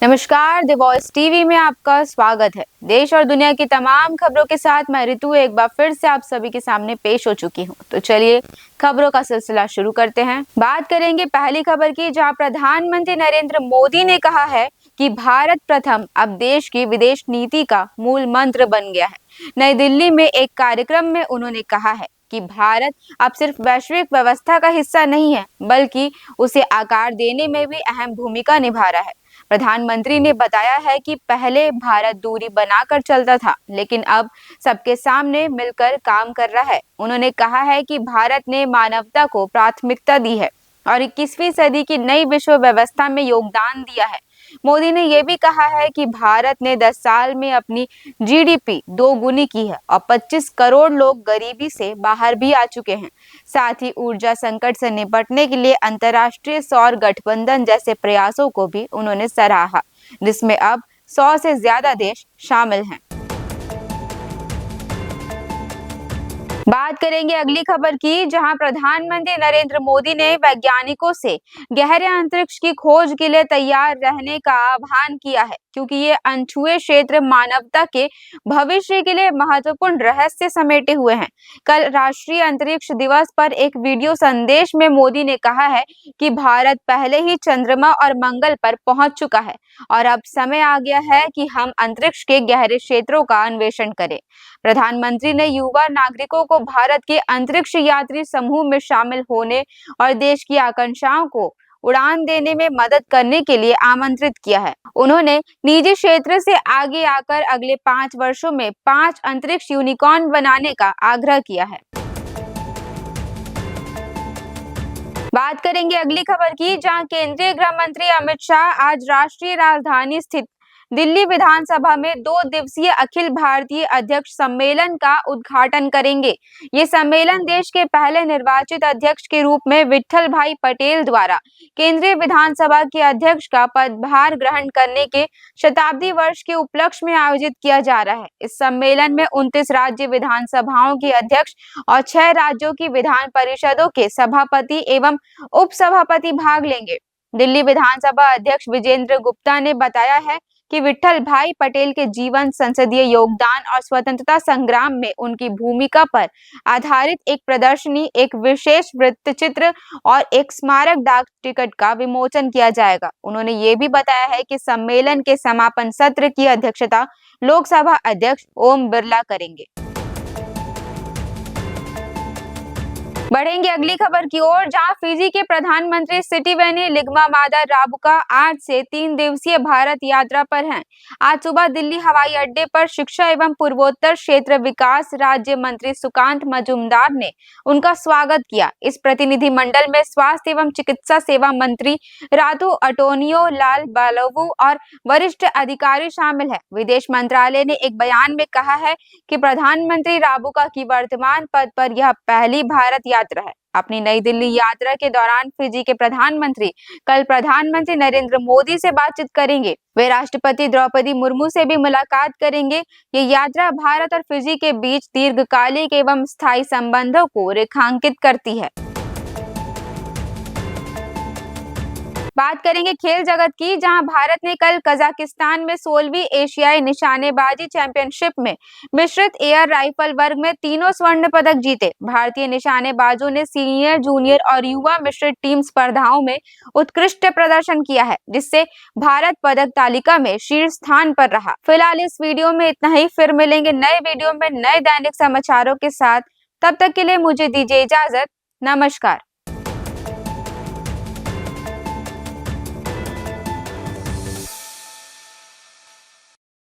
नमस्कार, the voice TV में आपका स्वागत है। देश और दुनिया की तमाम खबरों के साथ मैं ऋतु एक बार फिर से आप सभी के सामने पेश हो चुकी हूं। तो चलिए खबरों का सिलसिला शुरू करते हैं। बात करेंगे पहली खबर की, जहां प्रधानमंत्री नरेंद्र मोदी ने कहा है कि भारत प्रथम अब देश की विदेश नीति का मूल मंत्र बन गया है। नई दिल्ली में एक कार्यक्रम में उन्होंने कहा है कि भारत अब सिर्फ वैश्विक व्यवस्था का हिस्सा नहीं है, बल्कि उसे आकार देने में भी अहम भूमिका निभा रहा है। प्रधानमंत्री ने बताया है कि पहले भारत दूरी बनाकर चलता था, लेकिन अब सबके सामने मिलकर काम कर रहा है। उन्होंने कहा है कि भारत ने मानवता को प्राथमिकता दी है और 21वीं सदी की नई विश्व व्यवस्था में योगदान दिया है। मोदी ने यह भी कहा है कि भारत ने 10 साल में अपनी जीडीपी दोगुनी की है और 25 करोड़ लोग गरीबी से बाहर भी आ चुके हैं। साथ ही ऊर्जा संकट से निपटने के लिए अंतर्राष्ट्रीय सौर गठबंधन जैसे प्रयासों को भी उन्होंने सराहा, जिसमें अब 100 से ज्यादा देश शामिल हैं। बात करेंगे अगली खबर की, जहां प्रधानमंत्री नरेंद्र मोदी ने वैज्ञानिकों से गहरे अंतरिक्ष की खोज के लिए तैयार रहने का आह्वान किया है, क्योंकि ये अनछुए क्षेत्र मानवता के भविष्य के लिए महत्वपूर्ण रहस्य समेटे हुए हैं। कल राष्ट्रीय अंतरिक्ष दिवस पर एक वीडियो संदेश में मोदी ने कहा है कि भारत पहले ही चंद्रमा और मंगल पर पहुंच चुका है और अब समय आ गया है कि हम अंतरिक्ष के गहरे क्षेत्रों का अन्वेषण करें। प्रधानमंत्री ने युवा नागरिकों को भारत के अंतरिक्ष यात्री समूह में शामिल होने और देश की आकांक्षाओं को उड़ान देने में मदद करने के लिए आमंत्रित किया है। उन्होंने निजी क्षेत्र से आगे आकर अगले 5 वर्षों में 5 अंतरिक्ष यूनिकॉर्न बनाने का आग्रह किया है। बात करेंगे अगली खबर की, जहां केंद्रीय गृह मंत्री अमित शाह आज राष्ट्रीय राजधानी स्थित दिल्ली विधानसभा में 2 दिवसीय अखिल भारतीय अध्यक्ष सम्मेलन का उद्घाटन करेंगे। ये सम्मेलन देश के पहले निर्वाचित अध्यक्ष के रूप में विट्ठल भाई पटेल द्वारा केंद्रीय विधानसभा के अध्यक्ष का पदभार ग्रहण करने के शताब्दी वर्ष के उपलक्ष्य में आयोजित किया जा रहा है। इस सम्मेलन में 29 राज्य विधानसभाओं के अध्यक्ष और 6 राज्यों की विधान परिषदों के सभापति एवं उपसभापति भाग लेंगे। दिल्ली विधानसभा अध्यक्ष विजेंद्र गुप्ता ने बताया है कि विट्ठल भाई पटेल के जीवन, संसदीय योगदान और स्वतंत्रता संग्राम में उनकी भूमिका पर आधारित एक प्रदर्शनी, एक विशेष वृत्तचित्र और एक स्मारक डाक टिकट का विमोचन किया जाएगा। उन्होंने ये भी बताया है कि सम्मेलन के समापन सत्र की अध्यक्षता लोकसभा अध्यक्ष ओम बिरला करेंगे। बढ़ेंगे अगली खबर की ओर, जहां फिजी के प्रधानमंत्री सिटिवेनी लिग्मामादा राबुका आज से 3 दिवसीय भारत यात्रा पर हैं। आज सुबह दिल्ली हवाई अड्डे पर शिक्षा एवं पूर्वोत्तर क्षेत्र विकास राज्य मंत्री सुकांत मजूमदार ने उनका स्वागत किया। इस प्रतिनिधिमंडल में स्वास्थ्य एवं चिकित्सा सेवा मंत्री राधु अटोनियो लाल बालोवू और वरिष्ठ अधिकारी शामिल है। विदेश मंत्रालय ने एक बयान में कहा है कि प्रधानमंत्री राबुका की वर्तमान पद पर यह पहली भारत यात्रा है। अपनी नई दिल्ली यात्रा के दौरान फिजी के प्रधानमंत्री कल प्रधानमंत्री नरेंद्र मोदी से बातचीत करेंगे। वे राष्ट्रपति द्रौपदी मुर्मू से भी मुलाकात करेंगे। ये यात्रा भारत और फिजी के बीच दीर्घकालिक एवं स्थायी संबंधों को रेखांकित करती है। बात करेंगे खेल जगत की, जहां भारत ने कल कजाकिस्तान में 16वीं एशियाई निशानेबाजी चैंपियनशिप में मिश्रित एयर राइफल वर्ग में तीनों स्वर्ण पदक जीते। भारतीय निशानेबाजों ने सीनियर, जूनियर और युवा मिश्रित टीम स्पर्धाओं में उत्कृष्ट प्रदर्शन किया है, जिससे भारत पदक तालिका में शीर्ष स्थान पर रहा। फिलहाल इस वीडियो में इतना ही। फिर मिलेंगे नए वीडियो में नए दैनिक समाचारों के साथ। तब तक के लिए मुझे दीजिए इजाजत। नमस्कार।